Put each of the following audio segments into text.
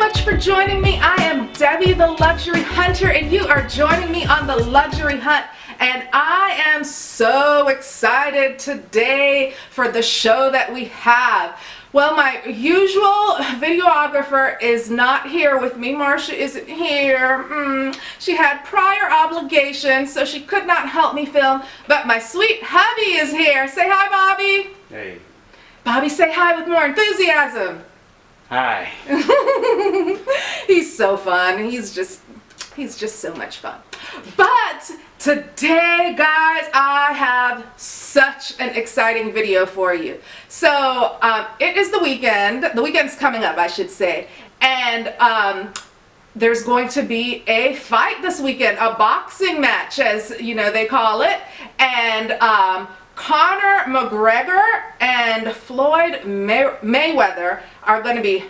much for joining me. I am Debbie the Luxury Hunter, and you are joining me on the Luxury Hunt. And I am so excited today for the show that we have. Well, my usual videographer is not here with me. Marcia isn't here. She had prior obligations, so she could not help me film. But my sweet hubby is here. Say hi, Bobby. Hey. Bobby, say hi with more enthusiasm. Hi. He's so fun. He's just so much fun. But today, guys, I have such an exciting video for you. So it is the weekend. The weekend's coming up, I should say. And there's going to be a fight this weekend, a boxing match, as you know they call it. And Conor McGregor and Floyd Mayweather are going to be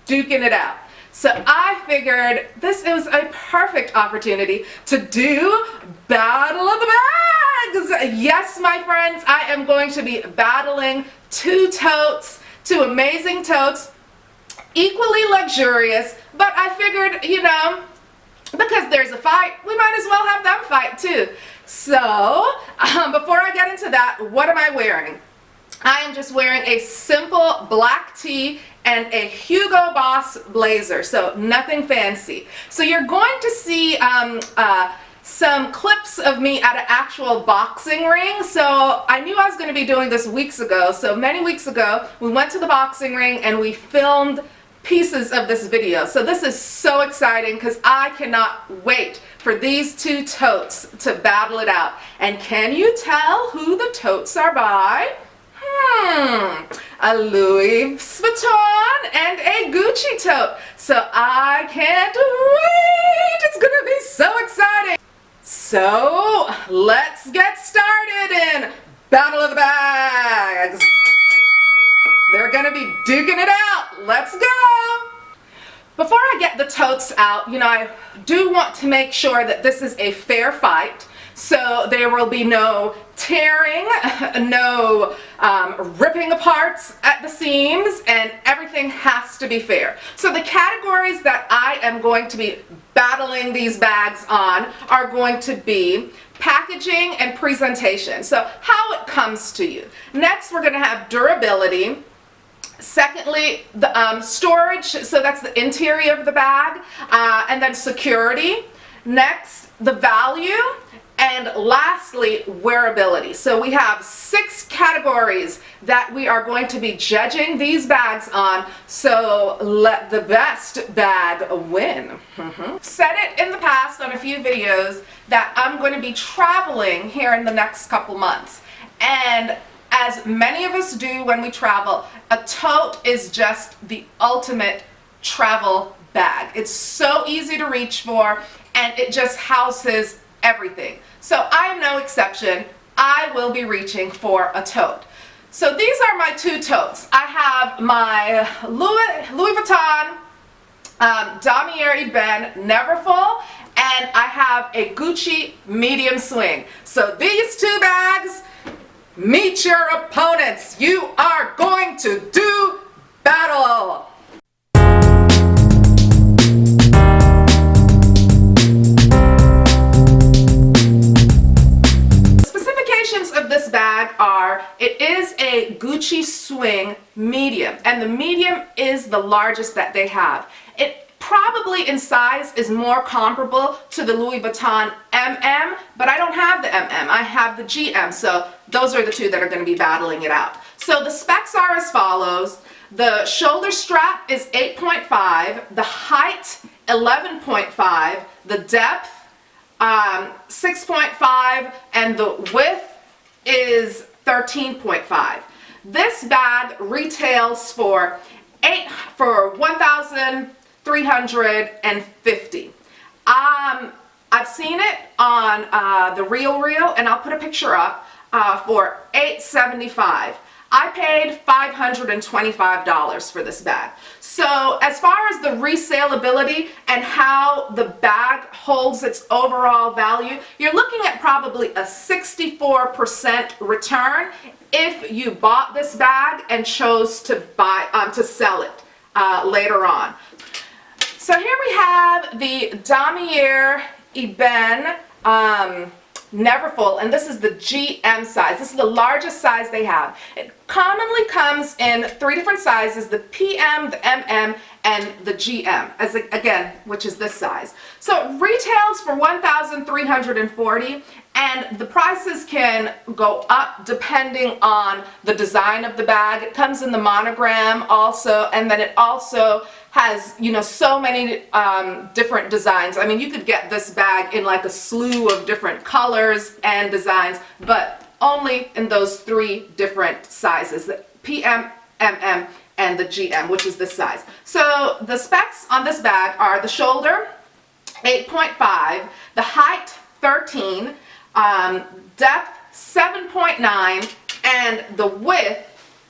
duking it out. So I figured this was a perfect opportunity to do Battle of the Bags. Yes, my friends, I am going to be battling two totes, two amazing totes, equally luxurious, but I figured, you know, because there's a fight, we might as well have them fight too. So, before I get into that, what am I wearing? I am just wearing a simple black tee and a Hugo Boss blazer, so nothing fancy. So you're going to see some clips of me at an actual boxing ring. So I knew I was going to be doing this weeks ago. So many weeks ago, we went to the boxing ring and we filmed pieces of this video. So this is so exciting because I cannot wait for these two totes to battle it out. And can you tell who the totes are by? A Louis Vuitton and a Gucci tote. So I can't wait. It's gonna be so exciting. So let's get started in Battle of the Bags. They're gonna be duking it out. Let's go. Before I get the totes out, you know, I do want to make sure that this is a fair fight. So there will be no tearing, no ripping apart at the seams, and everything has to be fair. So the categories that I am going to be battling these bags on are going to be packaging and presentation. So how it comes to you. Next, we're going to have durability. Secondly, the storage, so that's the interior of the bag, and then security. Next, the value. And lastly, wearability. So we have 6 categories that we are going to be judging these bags on. So let the best bag win. Said it in the past on a few videos that I'm going to be traveling here in the next couple months. And as many of us do when we travel, a tote is just the ultimate travel bag. It's so easy to reach for, and it just houses everything. So I am no exception. I will be reaching for a tote. So these are my two totes. I have my Louis Vuitton Damier Ebene Neverfull, and I have a Gucci medium swing. So these two bags, meet your opponents. You are going to do battle. Of this bag are, it is a Gucci swing medium, and the medium is the largest that they have. It probably in size is more comparable to the Louis Vuitton MM, but I don't have the MM, I have the GM, so those are the two that are going to be battling it out. So the specs are as follows. The shoulder strap is 8.5, the height 11.5, the depth 6.5, and the width is 13.5. This bag retails for $1,350. I've seen it on the Real, and I'll put a picture up for $875. I paid $525 for this bag. So as far as the resaleability and how the bag holds its overall value, you're looking at probably a 64% return if you bought this bag and chose to buy to sell it later on. So here we have the Damier Ebene Neverfull, and this is the GM size. This is the largest size they have. It commonly comes in 3 different sizes: the PM, the MM, and the GM, again, which is this size. So it retails for $1,340, and the prices can go up depending on the design of the bag. It comes in the monogram also, and then it also has, you know, so many different designs. I mean, you could get this bag in like a slew of different colors and designs, but only in those 3 different sizes: the PM, MM, and the GM, which is this size. So the specs on this bag are the shoulder 8.5, the height 13, depth 7.9, and the width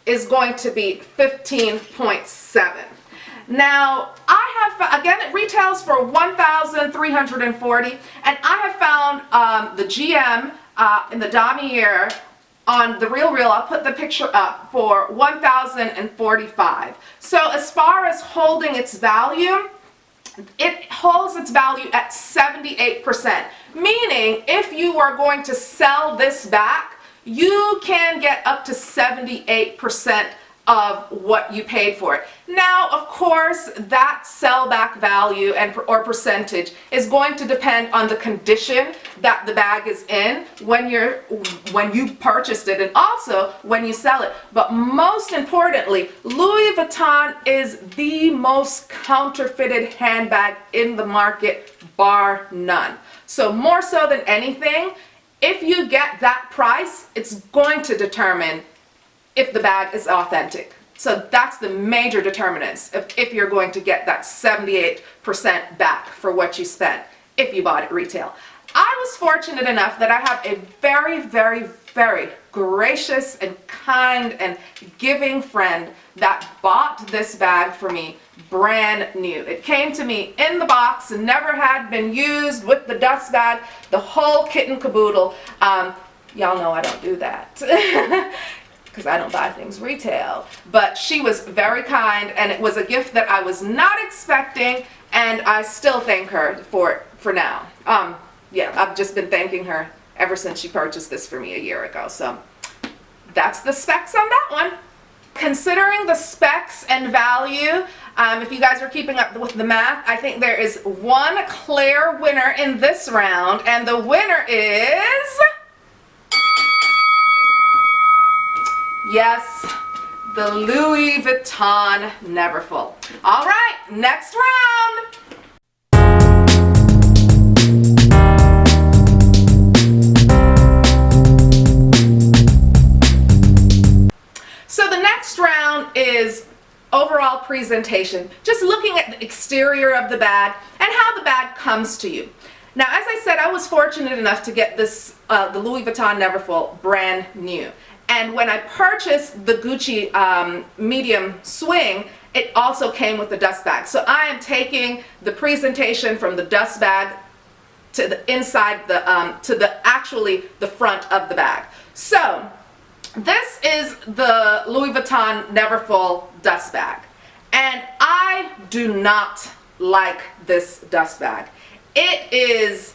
is going to be 15.7. Now, again, it retails for $1,340, and I have found the GM in the Damier on the RealReal. I'll put the picture up, for $1,045. So as far as holding its value, it holds its value at 78%, meaning if you are going to sell this back, you can get up to 78% of what you paid for it. Now, of course, that sellback value or percentage is going to depend on the condition that the bag is in when you purchased it, and also when you sell it. But most importantly, Louis Vuitton is the most counterfeited handbag in the market, bar none. So more so than anything, if you get that price, it's going to determine if the bag is authentic. So that's the major determinants if you're going to get that 78% back for what you spent if you bought it retail. I was fortunate enough that I have a very, very, very gracious and kind and giving friend that bought this bag for me brand new. It came to me in the box and never had been used, with the dust bag, the whole kit and caboodle. Y'all know I don't do that. Because I don't buy things retail. But she was very kind, and it was a gift that I was not expecting, and I still thank her for it for now. Yeah, I've just been thanking her ever since she purchased this for me a year ago. So that's the specs on that one. Considering the specs and value, if you guys are keeping up with the math, I think there is one clear winner in this round, and the winner is... yes, the Louis Vuitton Neverfull. All right, next round. So the next round is overall presentation, just looking at the exterior of the bag and how the bag comes to you. Now, as I said, I was fortunate enough to get this, the Louis Vuitton Neverfull brand new. And when I purchased the Gucci medium swing, it also came with the dust bag. So I am taking the presentation from the dust bag to the inside, actually the front of the bag. So this is the Louis Vuitton Neverfull dust bag, and I do not like this dust bag. It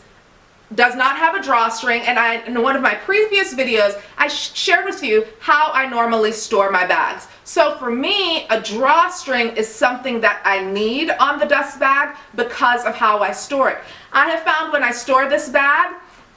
does not have a drawstring, and in one of my previous videos I shared with you how I normally store my bags. So for me, a drawstring is something that I need on the dust bag because of how I store it. I have found when I store this bag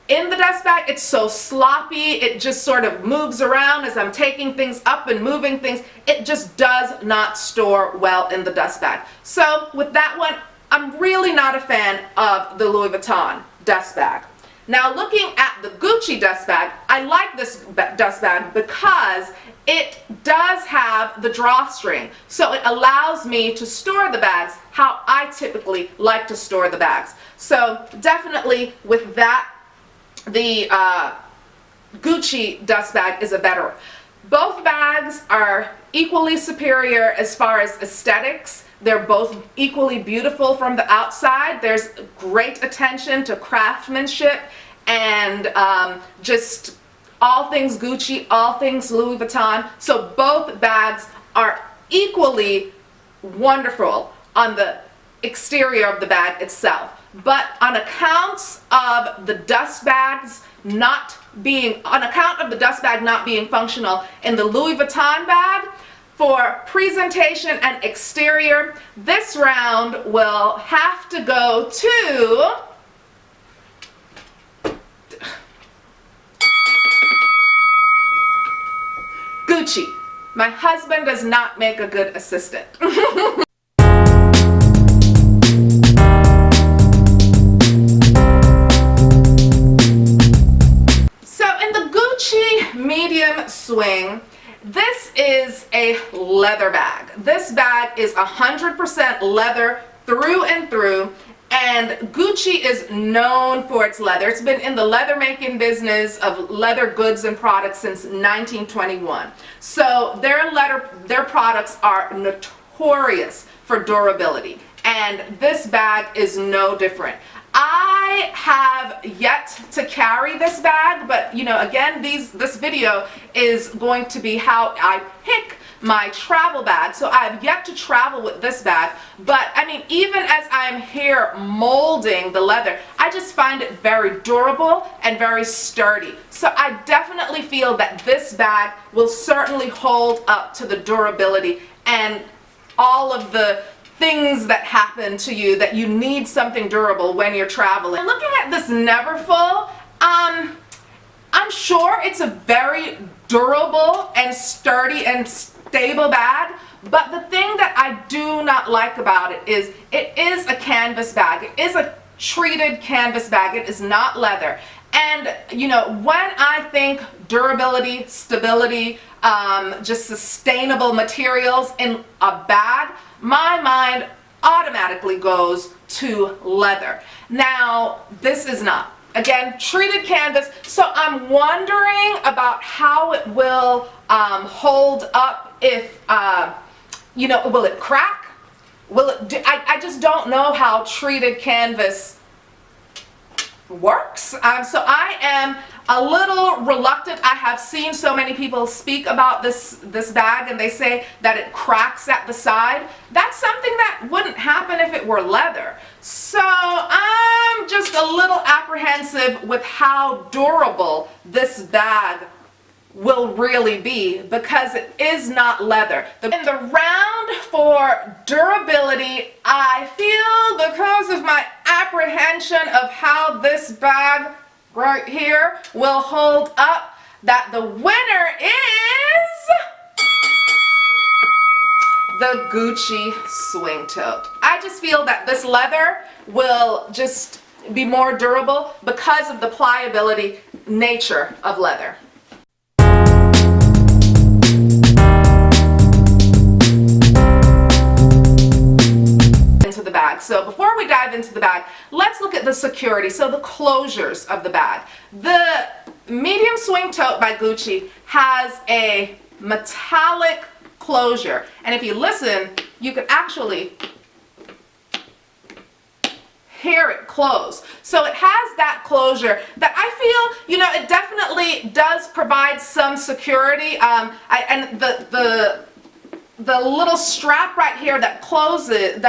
in the dust bag, it's so sloppy, it just sort of moves around as I'm taking things up and moving things. It just does not store well in the dust bag. So with that one, I'm really not a fan of the Louis Vuitton dust bag. Now, looking at the Gucci dust bag, I like this dust bag because it does have the drawstring, so it allows me to store the bags how I typically like to store the bags. So definitely with that, the Gucci dust bag is a better. Both bags are equally superior as far as aesthetics. They're both equally beautiful from the outside. There's great attention to craftsmanship and just all things Gucci, all things Louis Vuitton. So both bags are equally wonderful on the exterior of the bag itself. But on account of the dust bag not being functional in the Louis Vuitton bag, for presentation and exterior, this round will have to go to Gucci. My husband does not make a good assistant. Medium swing, this is a leather bag. This bag is 100% leather through and through, and Gucci is known for its leather. It's been in the leather making business of leather goods and products since 1921. So their products are notorious for durability, and this bag is no different. I have yet to carry this bag, but you know, again, this video is going to be how I pick my travel bag. So I have yet to travel with this bag, but I mean, even as I'm here molding the leather, I just find it very durable and very sturdy. So I definitely feel that this bag will certainly hold up to the durability and all of the things that happen to you that you need something durable when you're traveling. Looking at this Neverfull, I'm sure it's a very durable and sturdy and stable bag, but the thing that I do not like about it is a canvas bag. It is a treated canvas bag. It is not leather. And you know, when I think durability, stability, just sustainable materials in a bag, my mind automatically goes to leather. Now, this is not. Again, treated canvas, so I'm wondering about how it will hold up if, you know, will it crack? Will it, I just don't know how treated canvas works. So I am a little reluctant. I have seen so many people speak about this bag, and they say that it cracks at the side. That's something that wouldn't happen if it were leather. So I'm just a little apprehensive with how durable this bag will really be, because it is not leather. In the round for durability, I feel, because of my apprehension of how this bag right here will hold up, that the winner is the Gucci swing tote. I just feel that this leather will just be more durable because of the pliability nature of leather. The bag. So before we dive into the bag, let's look at the security, so the closures of the bag. The medium swing tote by Gucci has a metallic closure, and if you listen, you can actually hear it close. So it has that closure that I feel, you know, it definitely does provide some security. And the little strap right here that closes,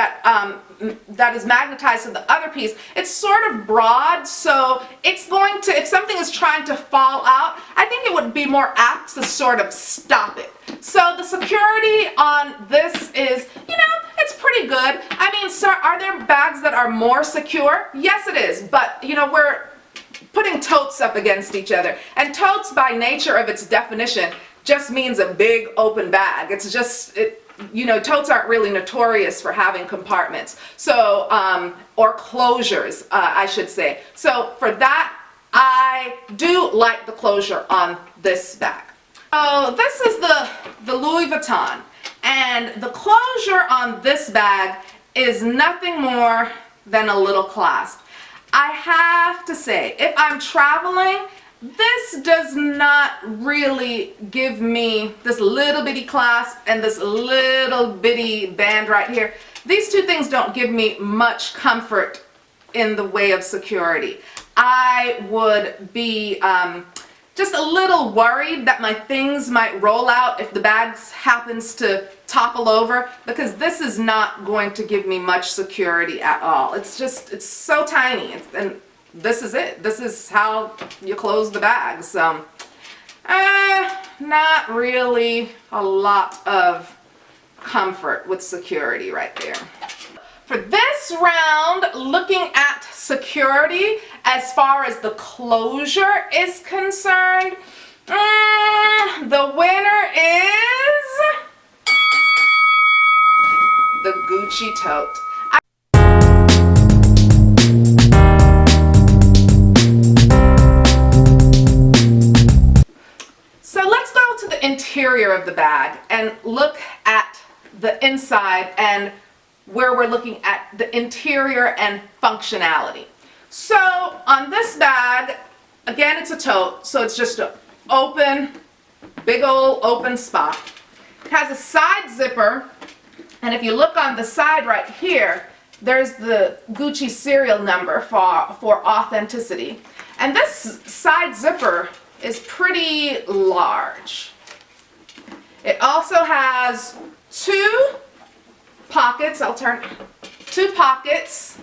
that is magnetized to the other piece, it's sort of broad, so it's going to, if something is trying to fall out, I think it would be more apt to sort of stop it. So the security on this is, you know, it's pretty good. I mean, sir, are there bags that are more secure? Yes, it is, but you know, we're putting totes up against each other, and totes by nature of its definition just means a big open bag. It's just, you know, totes aren't really notorious for having compartments, so or closures, I should say. So for that, I do like the closure on this bag. So this is the Louis Vuitton, and the closure on this bag is nothing more than a little clasp. I have to say, if I'm traveling, this does not really give me this little bitty clasp and this little bitty band right here. These two things don't give me much comfort in the way of security. I would be just a little worried that my things might roll out if the bag happens to topple over, because this is not going to give me much security at all. It's just, it's so tiny, and this is it. This is how you close the bag. So, not really a lot of comfort with security right there. For this round, looking at security as far as the closure is concerned, the winner is the Gucci tote. So let's go to the interior of the bag and look at the inside, and where we're looking at the interior and functionality. So on this bag, again, it's a tote, so it's just an open, big old open spot. It has a side zipper, and if you look on the side right here, there's the Gucci serial number for authenticity. And this side zipper is pretty large. It also has two pockets, two pockets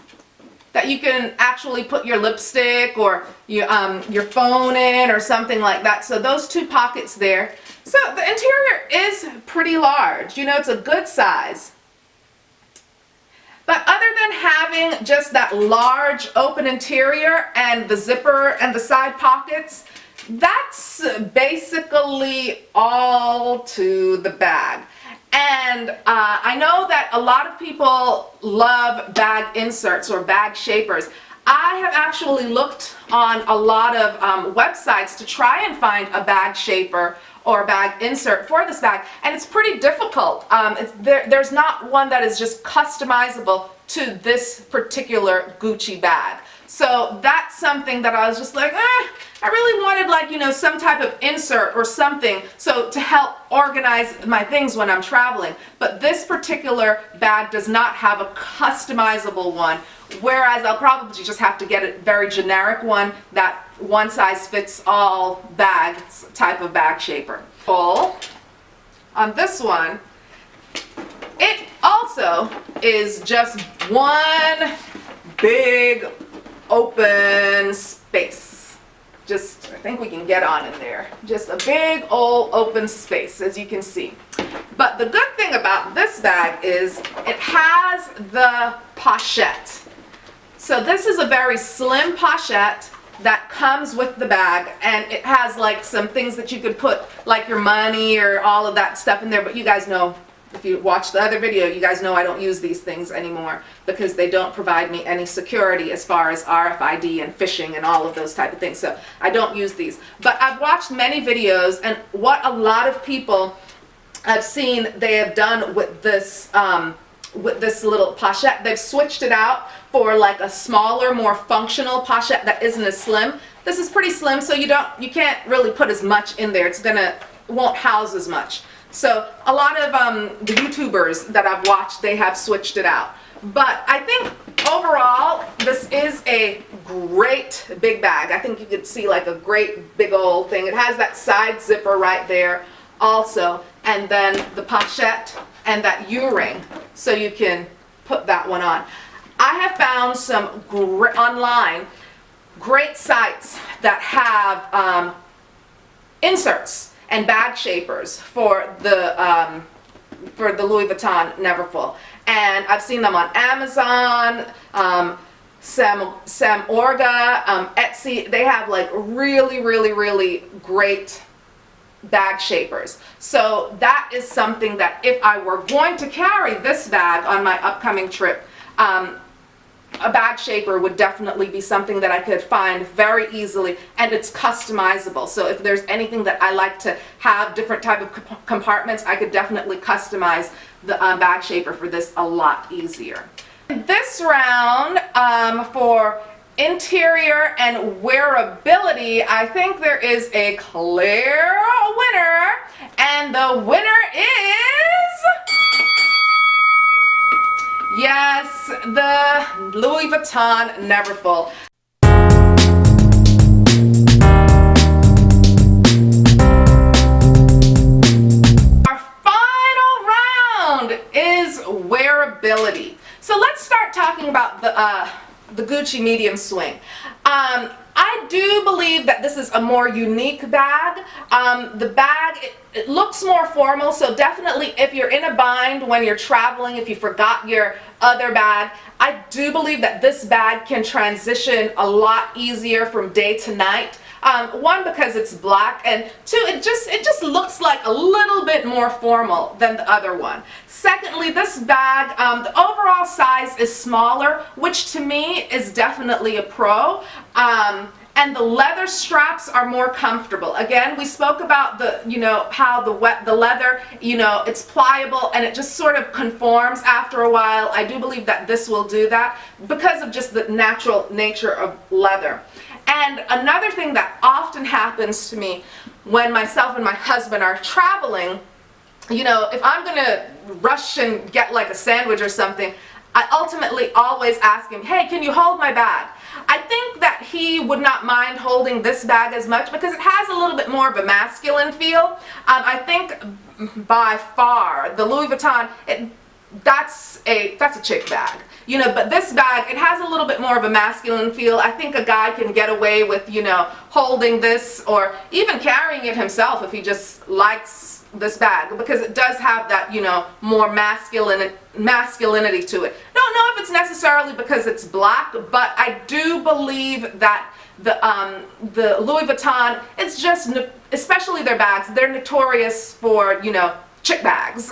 that you can actually put your lipstick or your phone in or something like that. So those two pockets there. So the interior is pretty large. You know, it's a good size. But other than having just that large open interior and the zipper and the side pockets, that's basically all to the bag. And I know that a lot of people love bag inserts or bag shapers. I have actually looked on a lot of websites to try and find a bag shaper or a bag insert for this bag, and it's pretty difficult. There's not one that is just customizable to this particular Gucci bag. So that's something that I was just like, I really wanted, like, you know, some type of insert or something so to help organize my things when I'm traveling. But this particular bag does not have a customizable one, whereas I'll probably just have to get a very generic one, that one size fits all bag type of bag shaper. On this one, it also is just one big open space. Just, I think we can get on in there. Just a big old open space, as you can see. But the good thing about this bag is it has the pochette. So this is a very slim pochette that comes with the bag, and it has like some things that you could put like your money or all of that stuff in there. But you guys know, if you watch the other video, you guys know I don't use these things anymore because they don't provide me any security as far as RFID and phishing and all of those type of things. So I don't use these. But I've watched many videos, and what a lot of people I've seen they have done with this little pochette, they've switched it out for like a smaller, more functional pochette that isn't as slim. This is pretty slim, so you can't really put as much in there. It won't house as much. So a lot of the YouTubers that I've watched, they have switched it out. But I think overall, this is a great big bag. I think you could see like a great big old thing. It has that side zipper right there also, and then the pochette and that U-ring, so you can put that one on. I have found some online great sites that have inserts and bag shapers for the Louis Vuitton Neverfull, and I've seen them on Amazon, Sam Orga, Etsy. They have like really great bag shapers. So that is something that if I were going to carry this bag on my upcoming trip, a bag shaper would definitely be something that I could find very easily, and it's customizable. So if there's anything that I like to have different type of compartments, I could definitely customize the bag shaper for this a lot easier. This round, for interior and wearability, I think there is a clear winner, and the winner is, yes, the Louis Vuitton Neverfull. So let's start talking about the Gucci medium swing. I do believe that this is a more unique bag. The bag, it looks more formal, so definitely if you're in a bind when you're traveling, if you forgot your other bag, I do believe that this bag can transition a lot easier from day to night. One, because it's black, and two, it just looks like a little bit more formal than the other one. Secondly, this bag, the overall size is smaller, which to me is definitely a pro. And the leather straps are more comfortable. Again, we spoke about the, how the leather, it's pliable and it just sort of conforms after a while. I do believe that this will do that because of just the natural nature of leather. And another thing that often happens to me when myself and my husband are traveling, if I'm gonna rush and get like a sandwich or something, I ultimately always ask him, hey, can you hold my bag? I think that he would not mind holding this bag as much because it has a little bit more of a masculine feel. I think by far the Louis Vuitton, that's a chick bag. But this bag, it has a little bit more of a masculine feel. I think a guy can get away with, holding this or even carrying it himself if he just likes this bag, because it does have that, more masculinity to it. Don't know if it's necessarily because it's black, but I do believe that the Louis Vuitton, it's just, especially their bags, they're notorious for, chick bags.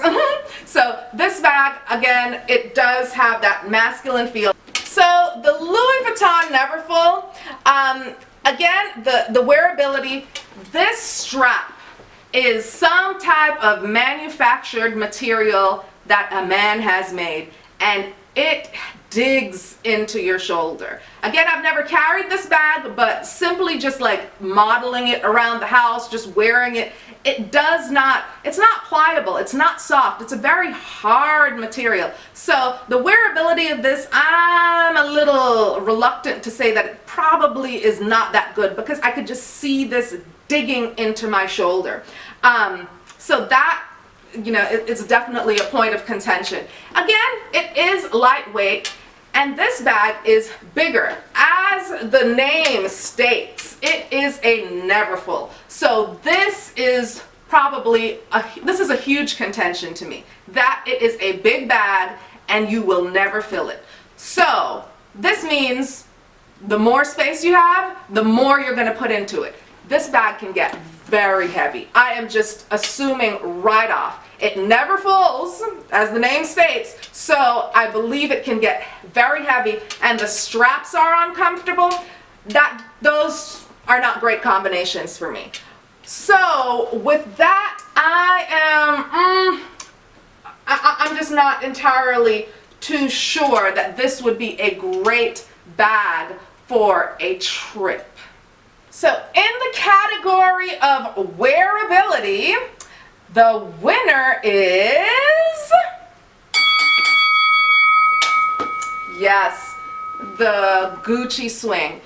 So this bag, again, it does have that masculine feel. So the Louis Vuitton Neverfull, again, the wearability, this strap is some type of manufactured material that a man has made, and it digs into your shoulder. Again, I've never carried this bag, but simply just like modeling it around the house, just wearing it, it's not pliable, it's not soft, it's a very hard material. So the wearability of this, I'm a little reluctant to say that it probably is not that good, because I could just see this digging into my shoulder. So that, it's definitely a point of contention. Again, it is lightweight, and this bag is bigger. As the name states, it is a Neverfull. So this is probably this is a huge contention to me, that it is a big bag and you will never fill it. So this means the more space you have, the more you're going to put into it. This bag can get very heavy. I am just assuming right off. It never fulls, as the name states, so I believe it can get very heavy, and the straps are uncomfortable. Those are not great combinations for me. So with that, I'm just not entirely too sure that this would be a great bag for a trip. So in the category of wearability, the winner is, yes, the Gucci swing.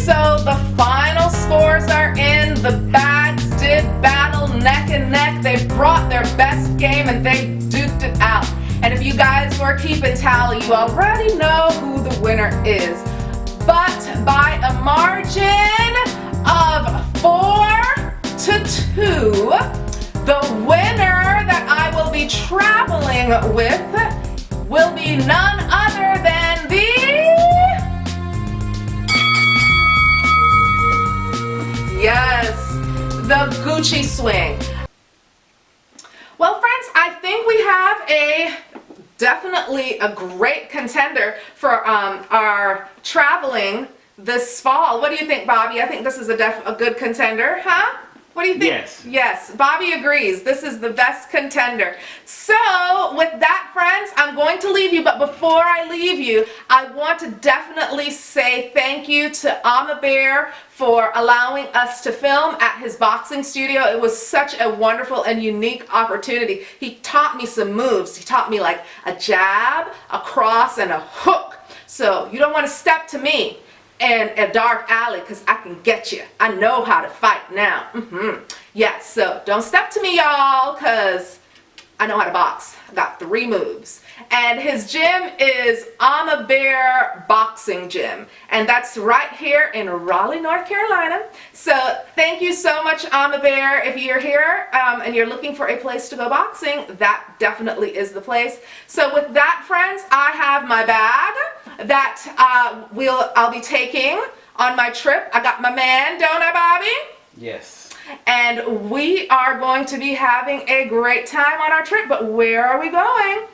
So the final scores are in. The bags did battle neck and neck. They brought their best game and they duked it out. And if you guys were keeping tally, you already know who the winner is. But by a margin of 4-2, the winner that I will be traveling with will be none other than yes, the Gucci swing. Well, friends, I think we have definitely a great contender for our traveling this fall. What do you think, Bobby? I think this is a good contender, huh? What do you think? Yes. Yes, Bobby agrees. This is the best contender. So, with that, friends, I'm going going to leave you, but before I leave you, I want to definitely say thank you to Bear for allowing us to film at his boxing studio. It was such a wonderful and unique opportunity. He taught me some moves. He taught me like a jab, a cross, and a hook. So you don't want to step to me in a dark alley because I can get you. I know how to fight now. Yeah, so don't step to me, y'all, because I know how to box. I got 3 moves. And his gym is Bear Boxing Gym. And that's right here in Raleigh, North Carolina. So thank you so much, Bear. If you're here and you're looking for a place to go boxing, that definitely is the place. So with that, friends, I have my bag that I'll be taking on my trip. I got my man, don't I, Bobby? Yes. And we are going to be having a great time on our trip, but where are we going?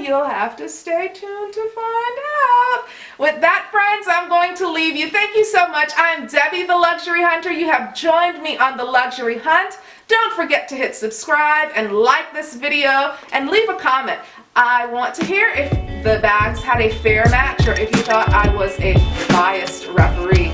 You'll have to stay tuned to find out. With that, friends, I'm going to leave you. Thank you so much. I'm Debbie the Luxury Hunter. You have joined me on the Luxury Hunt. Don't forget to hit subscribe and like this video and leave a comment. I want to hear if the bags had a fair match or if you thought I was a biased referee.